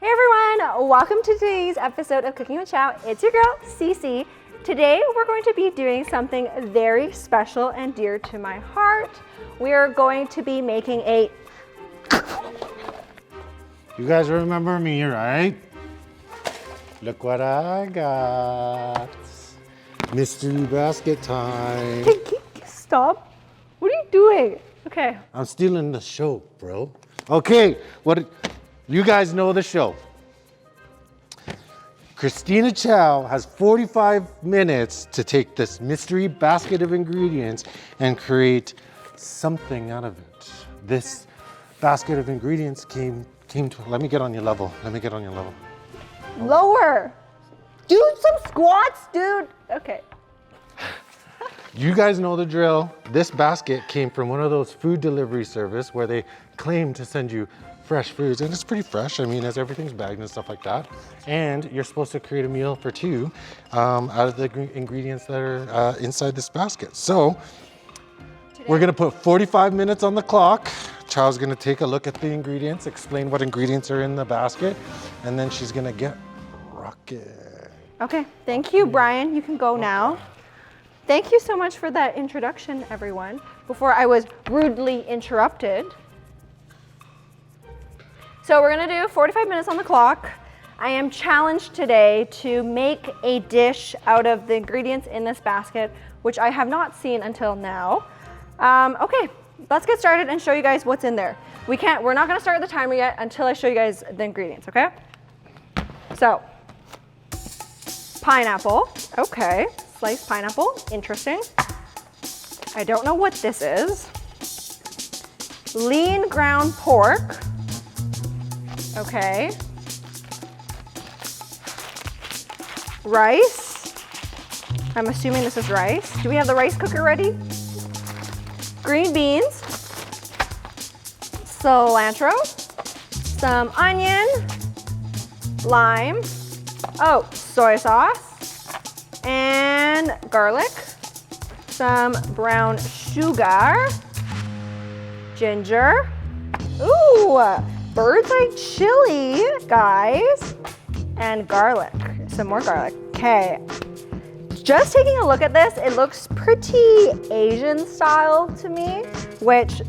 Hey everyone, welcome to today's episode of Cooking with Chow. It's your girl, Cece. Today we're going to be doing something very special and dear to my heart. We are going to be making a... You guys remember me, right? Look what I got. Mystery basket time. Stop. What are you doing? Okay. I'm stealing the show, bro. Okay, you guys know the show. Christina Chow has 45 minutes to take this mystery basket of ingredients and create something out of it. This basket of ingredients came to, let me get on your level. Lower. Do some squats, dude. Okay. You guys know the drill. This basket came from one of those food delivery service where they claim to send you fresh foods, and it's pretty fresh. I mean, as everything's bagged and stuff like that. And you're supposed to create a meal for two out of the ingredients that are inside this basket. So we're gonna put 45 minutes on the clock. Chow's gonna take a look at the ingredients, explain what ingredients are in the basket, and then she's gonna get rocking. Okay, thank you, Brian. You can go now. Thank you so much for that introduction, everyone, before I was rudely interrupted. So we're gonna do 45 minutes on the clock. I am challenged today to make a dish out of the ingredients in this basket, which I have not seen until now. Okay, let's get started and show you guys what's in there. We're not gonna start the timer yet until I show you guys the ingredients, okay? So, pineapple, okay. Sliced pineapple, interesting. I don't know what this is. Lean ground pork, okay. Rice, I'm assuming this is rice. Do we have the rice cooker ready? Green beans, cilantro, some onion, lime, oh, soy sauce, and garlic, some brown sugar, ginger, ooh, bird's eye chili, guys, and garlic, some more garlic. Okay, just taking a look at this, it looks pretty Asian style to me, which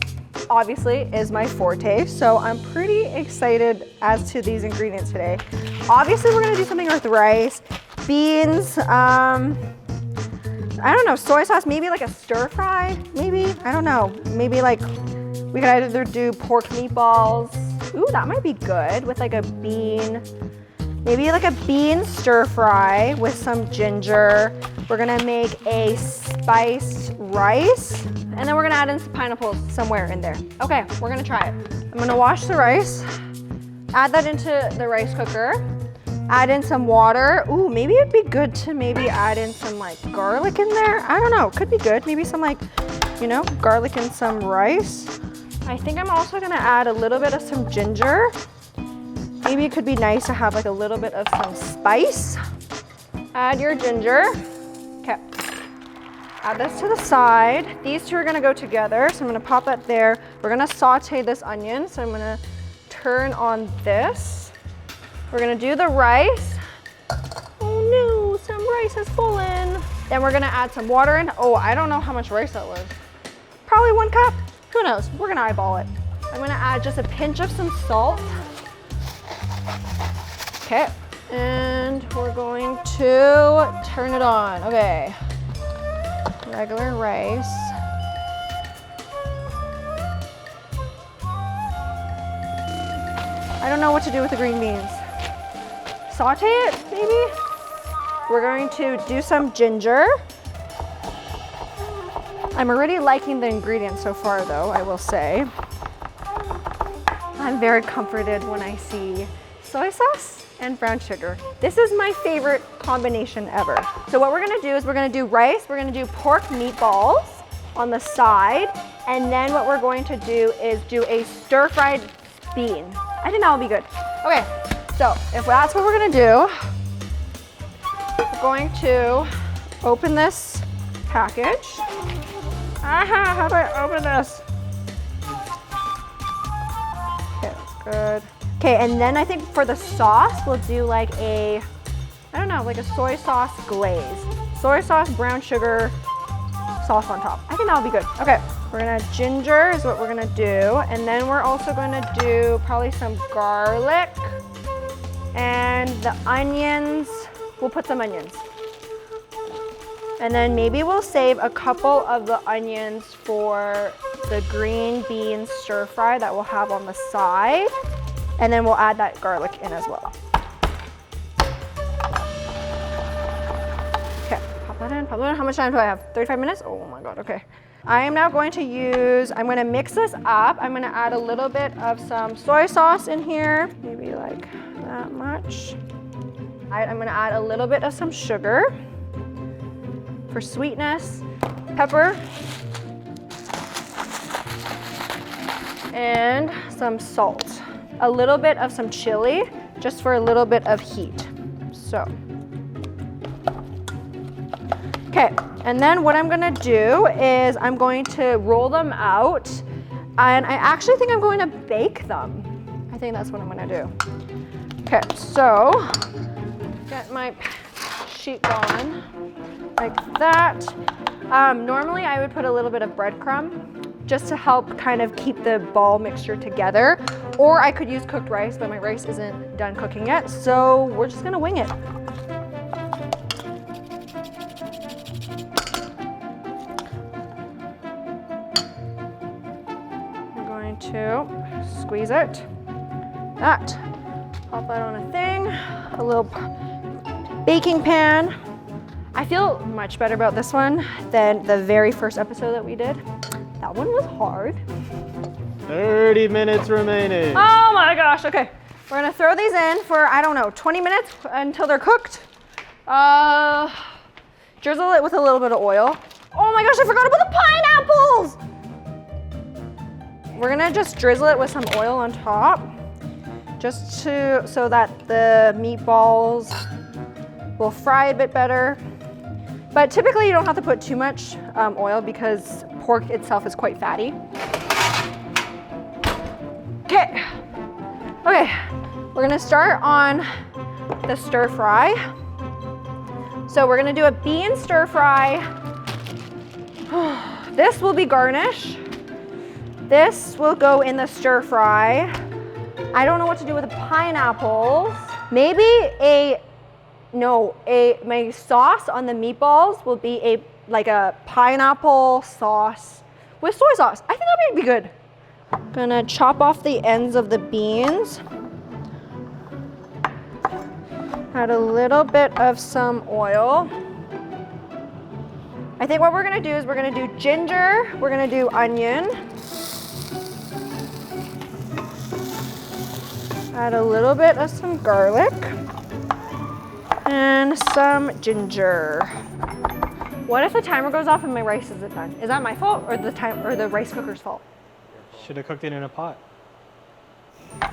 obviously is my forte, so I'm pretty excited as to these ingredients today. Obviously, we're gonna do something with rice, beans, I don't know, soy sauce, maybe like a stir fry, maybe, I don't know. Maybe like, we could either do pork meatballs. Ooh, that might be good with like a bean, maybe like a bean stir fry with some ginger. We're gonna make a spiced rice, and then we're gonna add in some pineapples somewhere in there. Okay, we're gonna try it. I'm gonna wash the rice, add that into the rice cooker, add in some water. Ooh, maybe it'd be good to maybe add in some like garlic in there. I don't know, could be good. Maybe some like, you know, garlic and some rice. I think I'm also gonna add a little bit of some ginger. Maybe it could be nice to have like a little bit of some spice. Add your ginger. Okay. Add this to the side. These two are gonna go together, so I'm gonna pop that there. We're gonna saute this onion, so I'm gonna turn on this. We're gonna do the rice. Oh no, some rice has fallen. Then we're gonna add some water in. Oh, I don't know how much rice that was. Probably 1 cup, who knows? We're gonna eyeball it. I'm gonna add just a pinch of some salt. Okay, and we're going to turn it on. Okay, regular rice. I don't know what to do with the green beans. Saute it, maybe? We're going to do some ginger. I'm already liking the ingredients so far though, I will say. I'm very comforted when I see soy sauce and brown sugar. This is my favorite combination ever. So what we're gonna do is we're gonna do rice, we're gonna do pork meatballs on the side, and then what we're going to do is do a stir-fried bean. I think that will be good. Okay, so if that's what we're gonna do, we're going to open this package. Aha, how do I open this? Okay, good. Okay, and then I think for the sauce, we'll do like a, I don't know, like a soy sauce glaze. Soy sauce, brown sugar, sauce on top. I think that'll be good. Okay, we're gonna ginger is what we're gonna do. And then we're also gonna do probably some garlic and the onions. We'll put some onions. And then maybe we'll save a couple of the onions for the green bean stir fry that we'll have on the side. And then we'll add that garlic in as well. Okay, pop that in, pop that in. How much time do I have? 35 minutes? Oh my God, okay. I am now going to use, I'm gonna mix this up. I'm gonna add a little bit of some soy sauce in here, maybe like that much. I'm gonna add a little bit of some sugar for sweetness, pepper, and some salt. A little bit of some chili, just for a little bit of heat. So, okay, and then what I'm gonna do is I'm going to roll them out, and I actually think I'm going to bake them. I think that's what I'm gonna do. Okay, so, get my sheet going like that. Normally I would put a little bit of breadcrumb just to help kind of keep the ball mixture together. Or I could use cooked rice, but my rice isn't done cooking yet, so we're just gonna wing it. I'm going to squeeze it. That. Pop that on a thing. A little baking pan. I feel much better about this one than the very first episode that we did. That one was hard. 30 minutes remaining. Oh my gosh, okay. We're gonna throw these in for, I don't know, 20 minutes until they're cooked. Drizzle it with a little bit of oil. Oh my gosh, I forgot about the pineapples! We're gonna just drizzle it with some oil on top, just so that the meatballs will fry a bit better. But typically you don't have to put too much oil because pork itself is quite fatty. Okay, we're gonna start on the stir fry. So we're gonna do a bean stir fry. This will be garnish. This will go in the stir fry. I don't know what to do with the pineapples. Maybe my sauce on the meatballs will be like a pineapple sauce with soy sauce. I think that might be good. Gonna chop off the ends of the beans. Add a little bit of some oil. I think what we're gonna do is we're gonna do ginger, we're gonna do onion. Add a little bit of some garlic and some ginger. What if the timer goes off and my rice isn't done? Is that my fault or the rice cooker's fault? Should have cooked it in a pot.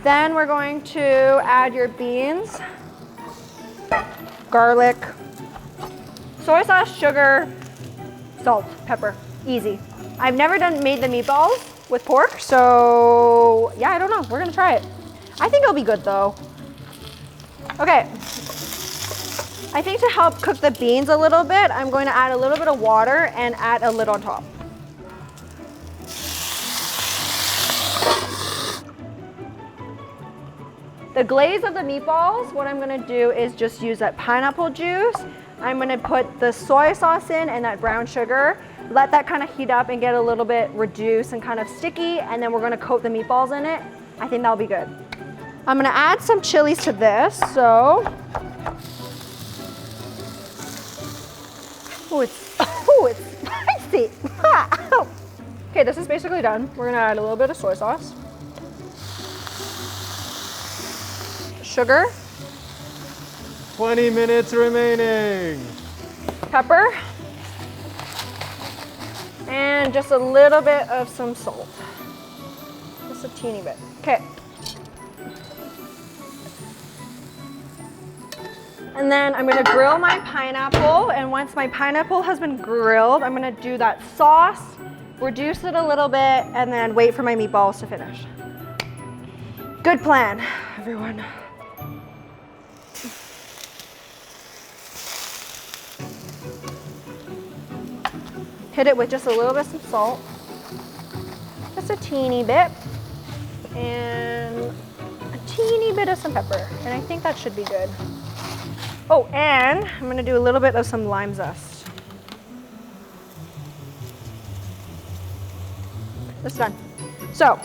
Then we're going to add your beans, garlic, soy sauce, sugar, salt, pepper. Easy. I've never made the meatballs with pork, so yeah, I don't know. We're gonna try it. I think it'll be good though. Okay. I think to help cook the beans a little bit, I'm going to add a little bit of water and add a lid on top. The glaze of the meatballs, what I'm gonna do is just use that pineapple juice. I'm gonna put the soy sauce in and that brown sugar. Let that kind of heat up and get a little bit reduced and kind of sticky, and then we're gonna coat the meatballs in it. I think that'll be good. I'm gonna add some chilies to this, so. Oh, it's spicy. Okay, this is basically done. We're gonna add a little bit of soy sauce. Sugar. 20 minutes remaining. Pepper. And just a little bit of some salt. Just a teeny bit. Okay. And then I'm gonna grill my pineapple, and once my pineapple has been grilled, I'm gonna do that sauce, reduce it a little bit, and then wait for my meatballs to finish. Good plan. everyone. Hit it with just a little bit of some salt. Just a teeny bit. And a teeny bit of some pepper. And I think that should be good. Oh, and I'm gonna do a little bit of some lime zest. This is done. So,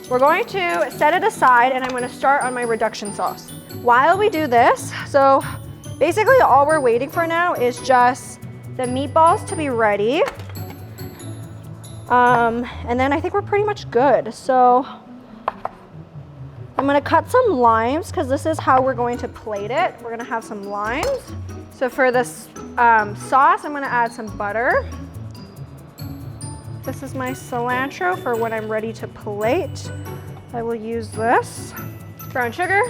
we're going to set it aside and I'm gonna start on my reduction sauce. While we do this, so basically all we're waiting for now is just the meatballs to be ready. And then I think we're pretty much good. So I'm gonna cut some limes because this is how we're going to plate it. We're gonna have some limes. So for this sauce, I'm gonna add some butter. This is my cilantro for when I'm ready to plate. I will use this. Brown sugar.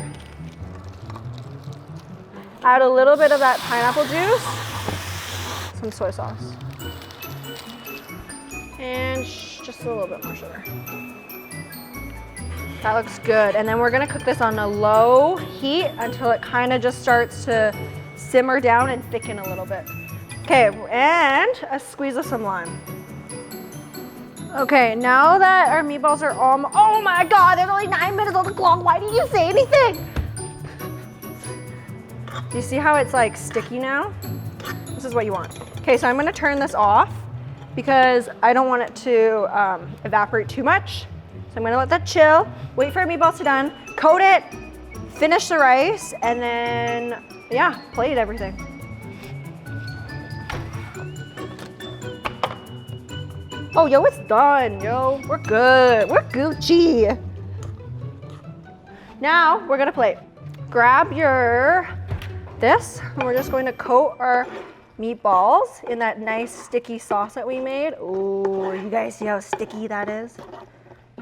Add a little bit of that pineapple juice. Some soy sauce. And just a little bit more sugar. That looks good. And then we're gonna cook this on a low heat until it kind of just starts to simmer down and thicken a little bit. Okay, and a squeeze of some lime. Okay, now that our meatballs are all, oh my God, there's only 9 minutes on the clock. Why didn't you say anything? Do you see how it's like sticky now? This is what you want. Okay, so I'm gonna turn this off because I don't want it to evaporate too much. So I'm gonna let that chill, wait for our meatballs to done, coat it, finish the rice, and then, yeah, plate everything. Oh, yo, it's done, yo. We're good, we're Gucci. Now, we're gonna plate. Grab this, and we're just going to coat our meatballs in that nice sticky sauce that we made. Oh, you guys see how sticky that is?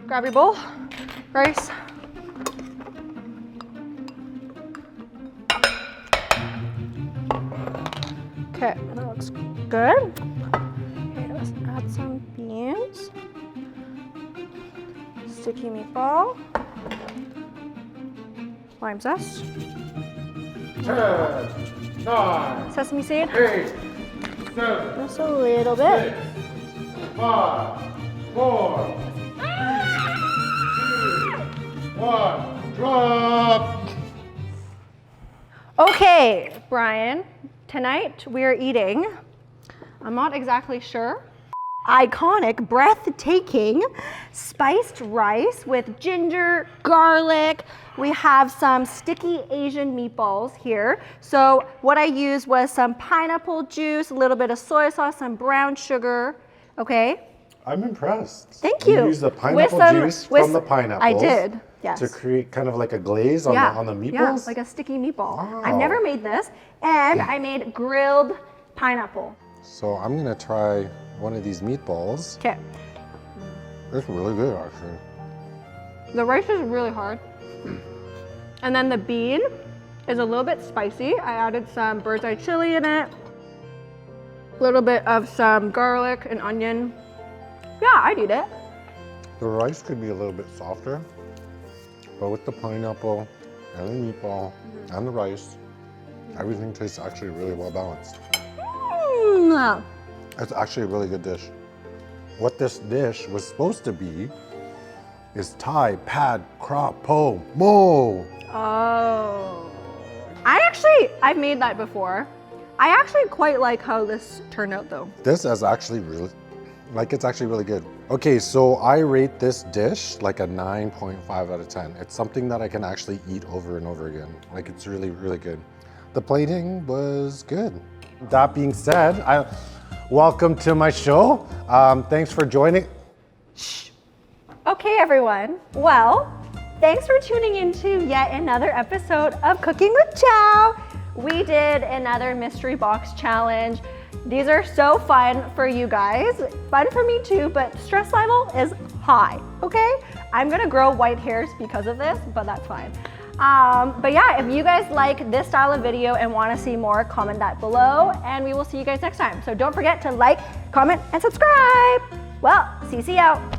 Grab your bowl, rice. Okay, that looks good. Okay, let's add some beans. Sticky meatball. Lime zest. 10, 9, Sesame seed. 8, 7, Just a little bit. 6, 5, 4, 3, 2, 1, drop. Okay, Brian, tonight we're eating, I'm not exactly sure, iconic, breathtaking spiced rice with ginger, garlic. We have some sticky Asian meatballs here. So what I used was some pineapple juice, a little bit of soy sauce, some brown sugar, okay? I'm impressed. Thank you. You used the pineapple juice from the pineapples. I did, yes. To create kind of like a glaze on, on the meatballs? Yeah, like a sticky meatball. Wow. I've never made this, and I made grilled pineapple. So I'm gonna try one of these meatballs. Okay. It's really good, actually. The rice is really hard. And then the bean is a little bit spicy. I added some bird's eye chili in it. A little bit of some garlic and onion. Yeah, I'd eat it. The rice could be a little bit softer, but with the pineapple and the meatball and the rice, everything tastes actually really well balanced. Mm. It's actually a really good dish. What this dish was supposed to be is Thai pad krap po mo. Oh. I've made that before. I actually quite like how this turned out though. This is actually really, it's actually really good. Okay, so I rate this dish like a 9.5 out of 10. It's something that I can actually eat over and over again. Like it's really, really good. The plating was good. That being said, welcome to my show. Thanks for joining. Shh. Okay, everyone. Well, thanks for tuning into yet another episode of Cooking with Chow. We did another mystery box challenge. These are so fun for you guys. Fun for me too, but stress level is high, okay? I'm gonna grow white hairs because of this, but that's fine. But yeah, if you guys like this style of video and wanna see more, comment that below, and we will see you guys next time. So don't forget to like, comment, and subscribe. Well, CC out.